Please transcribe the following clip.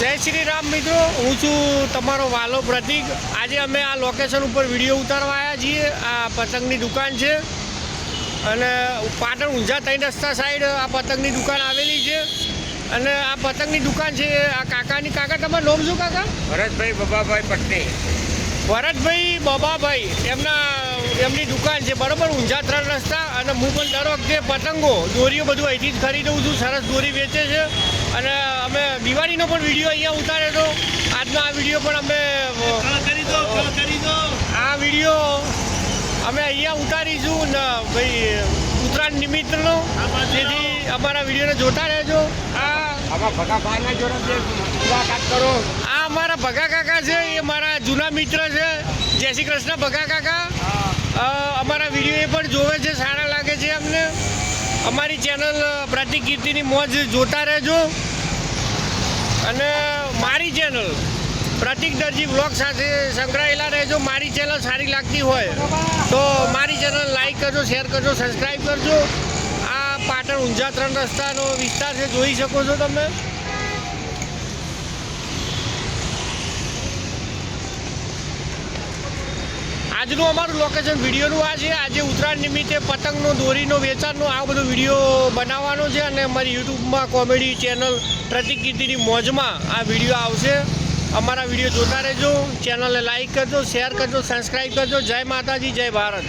જય શ્રી રામ મિત્રો, હું છું તમારો વાલો પ્રતિક। આજે અમે આ લોકેશન ઉપર વિડીયો ઉતારવા આવ્યા છીએ। આ પતંગની દુકાન છે અને પાટણ ઊંઝા 3 રસ્તા સાઈડ આ પતંગની દુકાન આવેલી છે। અને આ પતંગની દુકાન છે આ કાકાની। કાકા તમારું નામ શું કાકા? ભરતભાઈ બબાભાઈ પટણી। ભરતભાઈ બબાભાઈ એમની દુકાન છે બરાબર, ઊંઝા 3 રસ્તા। અને હું પણ દર વખતે પતંગો દોરીઓ બધું અહીંથી જ ખરીદું છું। સરસ દોરી વેચે છે અને અમે દિવાળીનો પણ વિડીયો અહીંયા ઉતાર્યો હતો। આજનો આ વિડીયો પણ અમે આ વિડીયો અમે અહીંયા ઉતારીશું ને ભાઈ ઉત્તરાયણ નિમિત્તનો, જેથી અમારા વિડીયોને જોતા રહેજો। આ અમારા ભગા કાકા છે, એ મારા જૂના મિત્ર છે। જય શ્રી કૃષ્ણ ભગા કાકા। અમારા વિડીયો એ પણ જોવે છે, સારા લાગે છે અમને। અમારી ચેનલ પ્રતિક કીર્તિની મોજ જોતા રહેજો। અને મારી ચેનલ પ્રતિક દરજી બ્લોગ સાથે સંકળાયેલા રહેજો। મારી ચેનલ સારી લાગતી હોય તો મારી ચેનલ લાઈક કરજો, શેર કરજો, સબસ્ક્રાઈબ કરજો। આ પાટણ ઊંઝા 3 રસ્તાનો વિસ્તાર છે, જોઈ શકો છો તમે। આજનું અમારું લોકેશન વિડીયોનું આ છે। આજે ઉત્તરાયણ નિમિત્તે પતંગનો દોરીનો વેચાણનો આ બધો વિડીયો બનાવવાનો છે અને અમારી યુટ્યુબમાં કોમેડી ચેનલ પ્રતિક કીર્તિની મોજમાં આ વિડીયો આવશે। અમારા વિડીયો જોતા રહેજો, ચેનલને લાઈક કરજો, શેર કરજો, સબસ્ક્રાઈબ કરજો। જય માતાજી, જય ભારત।